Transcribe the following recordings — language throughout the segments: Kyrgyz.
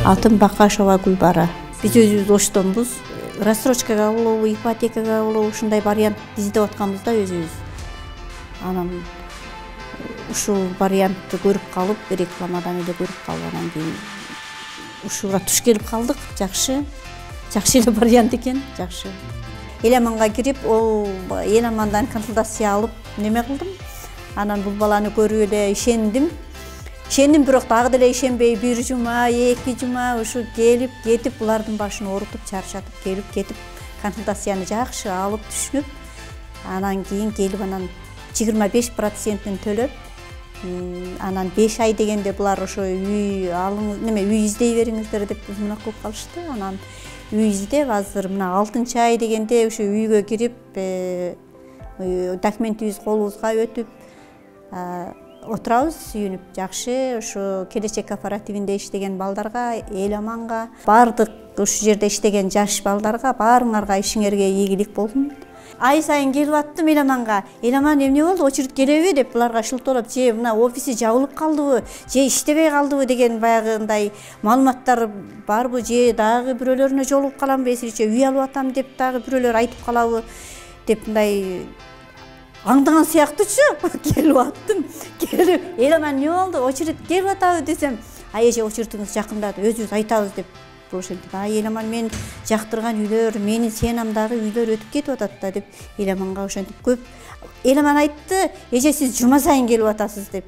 Атым Бакашова Гүлбара. Биз өзүбүз оштонбуз. Рассрочкага алуу, ипотекага алуу ушундай вариант издеп атканбыз да өзүбүз. Анан ушул вариантты көрүп калып, рекламадан эле көрүп калып, анан кийин ушуга туш келип калдык. Жакшы эле вариант экен, жакшы. Эламанга кирип, ол Эламандан консультация алып, неме кылдым. Анан бул баланы көрүп эле ишендим, бирок дагы деле ишенбей, бир жума, 2 жума ушу келип, кетип, булардын башын оорутуп, чарчатып, келип, кетип, консультацияны жакшы алып, түшүнүп, анан кийин келип, анан 25%-ин төлөп, анан 5 ай дегенде булар ошо үй алыңыз, үй издей бериңиздер деп мына кылып калышты. Анан үй издеп, азыр мына 6-ай дегенде ушу үйгө кирип, документибиз колубузга өтүп, отурабыз, сүйүнүп, жакшы. Ушу келечек кооперативинде иштеген балдарга, Эламанга, бардык ушу жерде иштеген жаш балдарга, баарыңарга ишиңерге ийгилик болсун. Ай сайын келип аттым Эламанга. Эламан эмне болду? Очередь келеби деп буларга шылтоолоп, же мына офиси жабылып калдыбы, же иштебей калдыбы деген баягындай маалыматтар барбы, же дагы бирөөлөрүнө жолугуп каламбы, эсигиче үй алып атам деп дагы бирөөлөр айтып калабы деп мындай аңдаган сыяктуучу келип аттым. Келип, Эламан эмне болду? Очередь келип атабы десем, эже очередиңиз жакындады, өзүбүз айтабыз деп. Ошентип, Эламан мен жактырган үйлөр, менин сенамдагы үйлөр өтүп кетип атат да деп Эламанга ошентип көп. Эламан айтты, эже сиз жума сайын келип атасыз деп.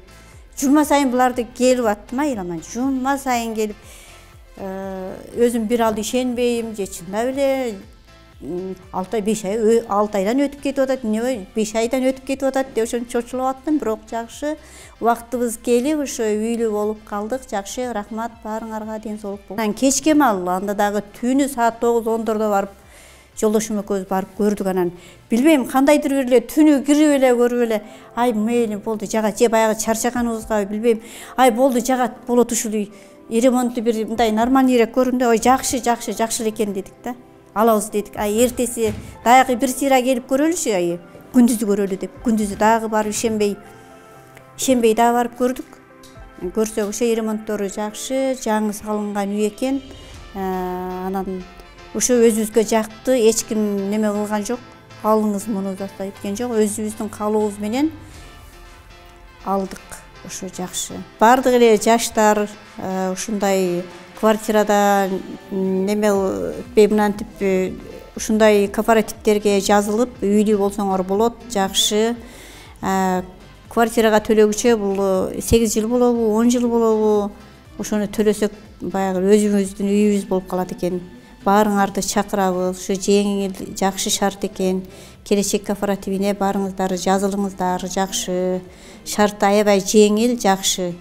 Жума сайын буларды келип аттым, Эламан жума сайын келип, өзүм бир алды ишенбейм, же чындап эле 6 ай 5 ай 6 айдан өтүп кетип атат, эмне 5 айдан өтүп кетип атат деп ошентип чочулуп аттым, бирок жакшы убактыбыз келип, ошо үйлүү болуп калдык. Жакшы, рахмат баарыңарга, ден соолук болсун. Анан кечке маал, анда дагы түнү саат 9-10 барып, жолдошум экөөбүз барып көрдүк. Анан билбейм, кандайдыр бир эле түнү кирип эле көрүп эле, мейли болду, жагат, же баягы чарчаганыбызга билбейм, болду, жагат, болот, ушул ремонту бир мындай нормальныйраак көрүндө, жакшы эле экен дедик да. Алабыз дедик. Эртеси дагы бир сыйра келип көрөлүчү, күндүзү көрөлү деп. Күндүзү дагы барып ишенбей дагы барып көрдүк. Көрсөк ошо ремонттору жакшы, жаңы салынган үй экен. Анан ошо өзүбүзгө жакты, эч ким неме кылган жок. Алыңыз муну деп айткан жок. Өзүбүздүн каалообуз менен алдык. Ошо жакшы. Бардык эле жаштар ушундай квартирада мынантип ушундай кооперативтерге жазылып, үйлүү болсоңор болот, жакшы. Квартирага төлөгүчө бул 8 жыл болобу, 10 жыл болобу, ошону төлөсөк баягы өзүбүздүн үйүбүз болуп калат экен. Баарыңарды чакырабыз, ушу жеңил, жакшы шарт экен. Келечек кооперативине барыңыздар, жазылыңыздар, жакшы. Шарты аябай жеңил, жакшы.